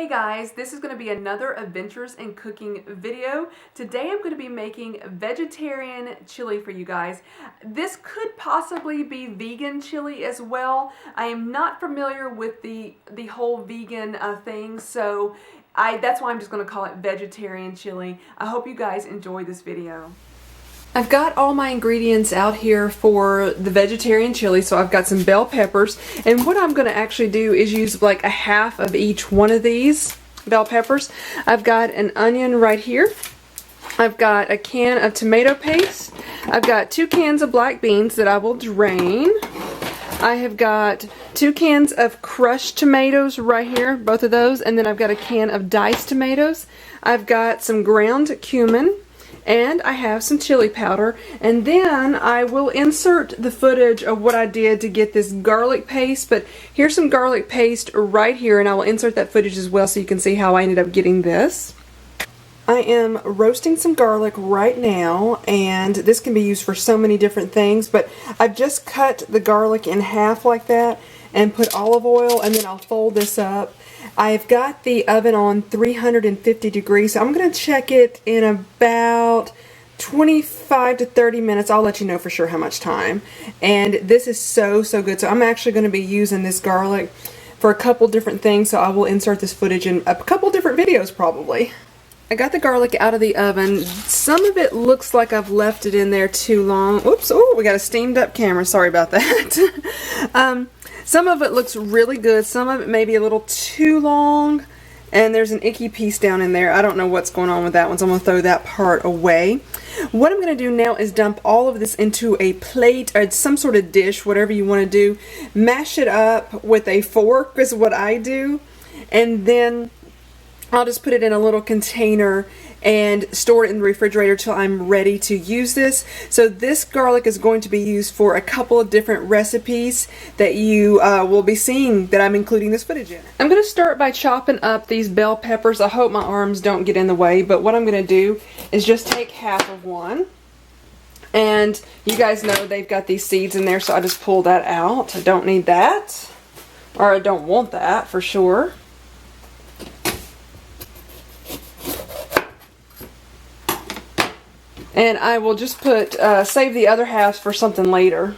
Hey guys, this is going to be another Adventures in Cooking video. Today I'm going to be making vegetarian chili for you guys. This could possibly be vegan chili as well. I am not familiar with the whole vegan thing, so that's why I'm just going to call it vegetarian chili. I hope you guys enjoy this video. I've got all my ingredients out here for the vegetarian chili. So I've got some bell peppers, and what I'm going to actually do is use like a half of each one of these bell peppers. I've got an onion right here. I've got a can of tomato paste. I've got 2 cans of black beans that I will drain. I have got 2 cans of crushed tomatoes right here, both of those, and then I've got a can of diced tomatoes. I've got some ground cumin. And I have some chili powder, and then I will insert the footage of what I did to get this garlic paste. But here's some garlic paste right here, and I will insert that footage as well so you can see how I ended up getting this. I am roasting some garlic right now, and this can be used for so many different things, but I've just cut the garlic in half like that and put olive oil, and then I'll fold this up. I've got the oven on 350 degrees, so I'm going to check it in about 25 to 30 minutes. I'll let you know for sure how much time. And this is so good. So I'm actually going to be using this garlic for a couple different things, so I will insert this footage in a couple different videos probably. I got the garlic out of the oven. Some of it looks like I've left it in there too long. Oops, oh, we got a steamed up camera. Sorry about that. Some of it looks really good. Some of it may be a little too long. And there's an icky piece down in there. I don't know what's going on with that one, so I'm going to throw that part away. What I'm going to do now is dump all of this into a plate or some sort of dish, whatever you want to do. Mash it up with a fork is what I do. And then I'll just put it in a little container and store it in the refrigerator till I'm ready to use this. So this garlic is going to be used for a couple of different recipes that you will be seeing that I'm including this footage in. I'm going to start by chopping up these bell peppers. I hope my arms don't get in the way, but what I'm going to do is just take half of one. And you guys know they've got these seeds in there, so I just pull that out. I don't need that, or I don't want that for sure. And I will just put, save the other halves for something later.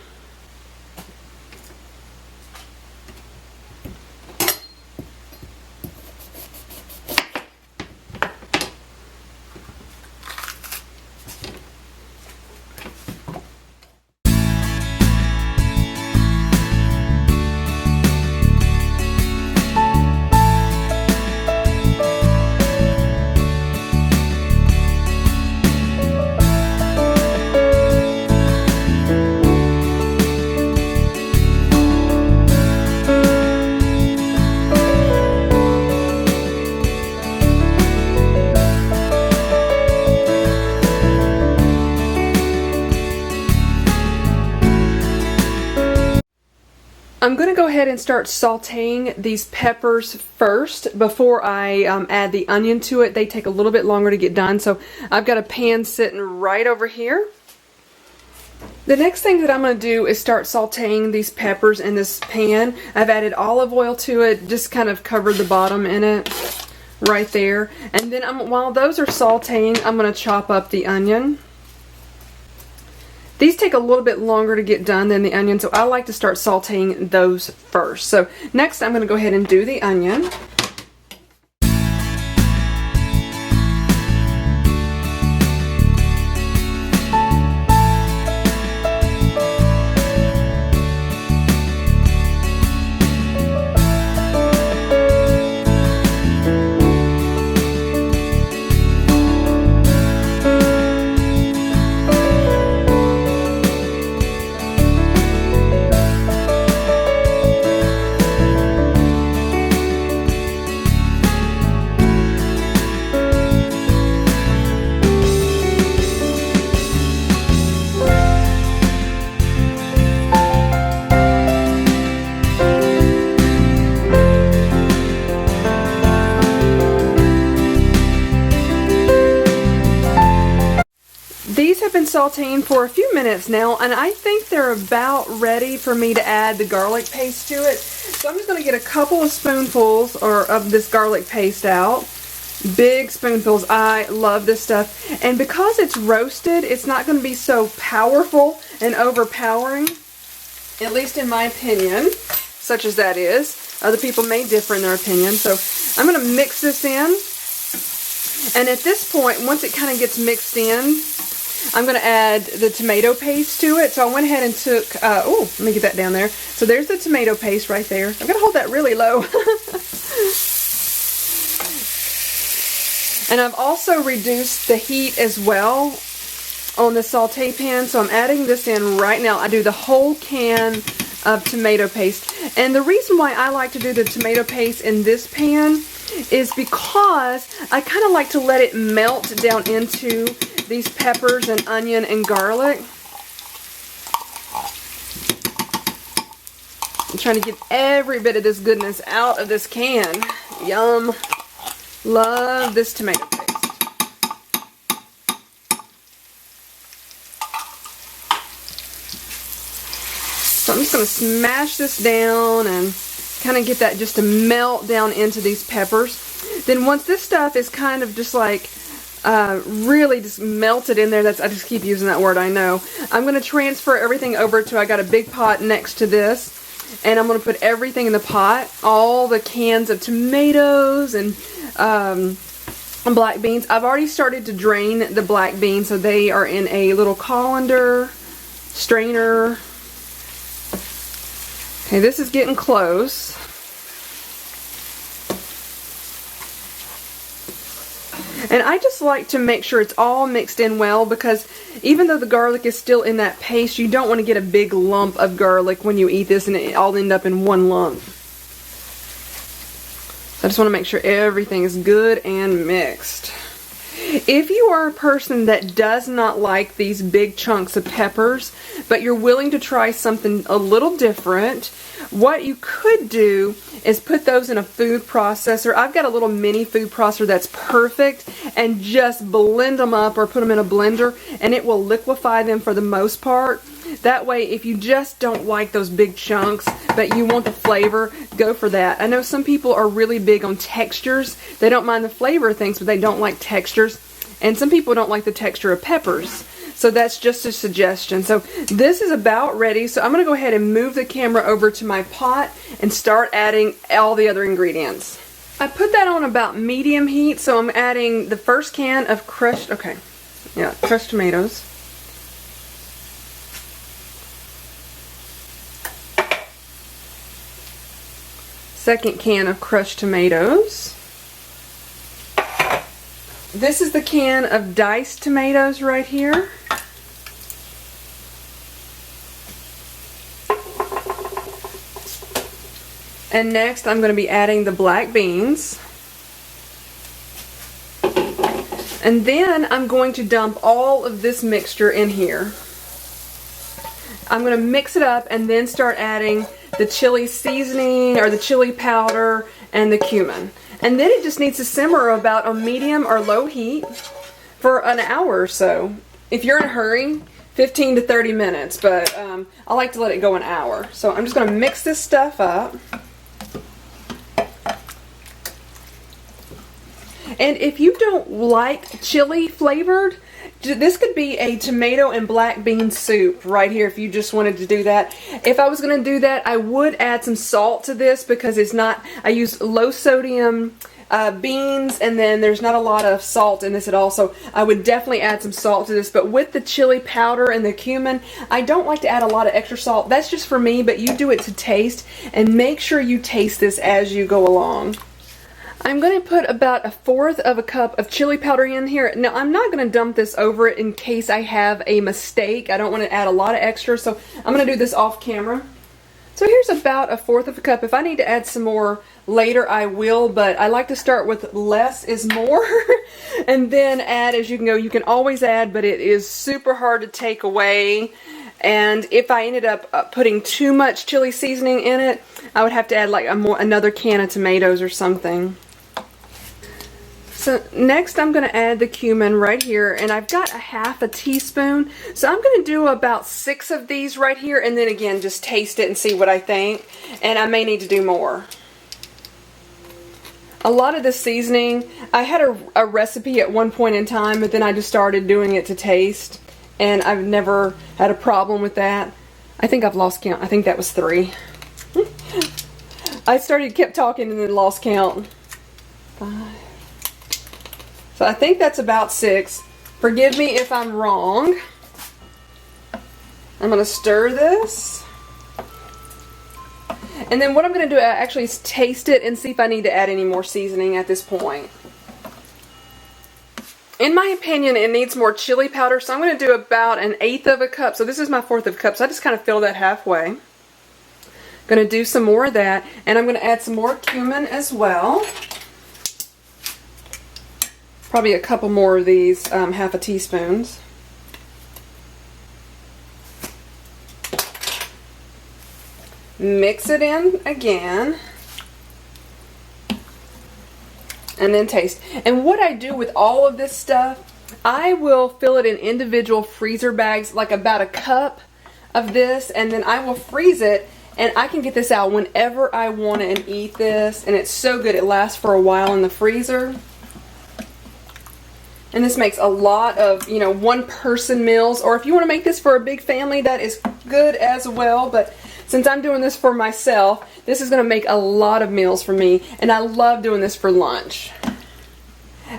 I'm going to go ahead and start sauteing these peppers first before I add the onion to it. They take a little bit longer to get done, so I've got a pan sitting right over here. The next thing that I'm going to do is start sauteing these peppers in this pan. I've added olive oil to it, just kind of covered the bottom in it right there. And then while those are sauteing, I'm going to chop up the onion. These take a little bit longer to get done than the onion, so I like to start sauteing those first. So next I'm going to go ahead and do the onion. sauteing for a few minutes now, and I think they're about ready for me to add the garlic paste to it. So I'm just going to get a couple of spoonfuls of this garlic paste out. Big spoonfuls. I love this stuff. And because it's roasted, it's not going to be so powerful and overpowering, at least in my opinion, such as that is. Other people may differ in their opinion. So I'm going to mix this in. And at this point, once it kind of gets mixed in, I'm going to add the tomato paste to it. So I went ahead and took, oh, let me get that down there. So there's the tomato paste right there. I'm going to hold that really low. And I've also reduced the heat as well on the saute pan. So I'm adding this in right now. I do the whole can of tomato paste. And the reason why I like to do the tomato paste in this pan is because I kind of like to let it melt down into these peppers and onion and garlic. I'm trying to get every bit of this goodness out of this can. Yum. Love this tomato paste. So I'm just going to smash this down and kind of get that just to melt down into these peppers. Then once this stuff is kind of just like really just melted in there, I just keep using that word, I know. I'm going to transfer everything over to, I got a big pot next to this, and I'm going to put everything in the pot, all the cans of tomatoes and black beans. I've already started to drain the black beans, so they are in a little colander, strainer. Okay, this is getting close. And I just like to make sure it's all mixed in well, because even though the garlic is still in that paste, you don't want to get a big lump of garlic when you eat this and it all end up in one lump. So I just want to make sure everything is good and mixed. If you are a person that does not like these big chunks of peppers, but you're willing to try something a little different, what you could do is put those in a food processor. I've got a little mini food processor that's perfect, and just blend them up or put them in a blender, and it will liquefy them for the most part. That way, if you just don't like those big chunks, but you want the flavor, go for that. I know some people are really big on textures. They don't mind the flavor of things, but they don't like textures. And some people don't like the texture of peppers. So that's just a suggestion. So this is about ready. So I'm going to go ahead and move the camera over to my pot and start adding all the other ingredients. I put that on about medium heat. So I'm adding the first can of crushed tomatoes. Second can of crushed tomatoes. This is the can of diced tomatoes right here. And next I'm going to be adding the black beans. And then I'm going to dump all of this mixture in here. I'm going to mix it up and then start adding the chili seasoning or the chili powder and the cumin. And then it just needs to simmer about a medium or low heat for an hour or so. If you're in a hurry, 15 to 30 minutes, but I like to let it go an hour. So I'm just going to mix this stuff up. And if you don't like chili flavored, this could be a tomato and black bean soup right here if you just wanted to do that. If I was going to do that, I would add some salt to this because it's not, I use low sodium beans, and then there's not a lot of salt in this at all, so I would definitely add some salt to this. But with the chili powder and the cumin, I don't like to add a lot of extra salt. That's just for me, but you do it to taste, and make sure you taste this as you go along. I'm going to put about 1/4 of a cup of chili powder in here. Now, I'm not going to dump this over it in case I have a mistake. I don't want to add a lot of extra, so I'm going to do this off camera. So here's about 1/4 of a cup. If I need to add some more later, I will, but I like to start with less is more and then add as you can go. You can always add, but it is super hard to take away. And if I ended up putting too much chili seasoning in it, I would have to add like another can of tomatoes or something. So next I'm going to add the cumin right here, and I've got a half a teaspoon. So I'm going to do about 6 of these right here, and then again just taste it and see what I think. And I may need to do more. A lot of this seasoning, I had a recipe at one point in time, but then I just started doing it to taste, and I've never had a problem with that. I think I've lost count. I think that was 3. I kept talking and then lost count. 5. So I think that's about 6. Forgive me if I'm wrong. I'm going to stir this. And then what I'm going to do actually is taste it and see if I need to add any more seasoning at this point. In my opinion, it needs more chili powder, so I'm going to do about 1/8 of a cup. So this is my 1/4 of a cup, so I just kind of fill that halfway. Going to do some more of that, and I'm going to add some more cumin as well. Probably a couple more of these half a teaspoons. Mix it in again. And then taste. And what I do with all of this stuff, I will fill it in individual freezer bags, like about a cup of this, and then I will freeze it, and I can get this out whenever I want it and eat this, and it's so good. It lasts for a while in the freezer. And this makes a lot of, you know, one-person meals, or if you want to make this for a big family, that is good as well. But since I'm doing this for myself, this is going to make a lot of meals for me, and I love doing this for lunch.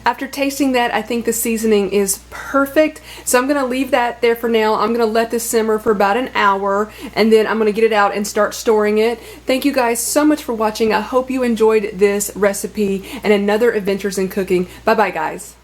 After tasting that, I think the seasoning is perfect, so I'm going to leave that there for now. I'm going to let this simmer for about an hour, and then I'm going to get it out and start storing it. Thank you guys so much for watching. I hope you enjoyed this recipe and another Adventures in Cooking. Bye-bye, guys.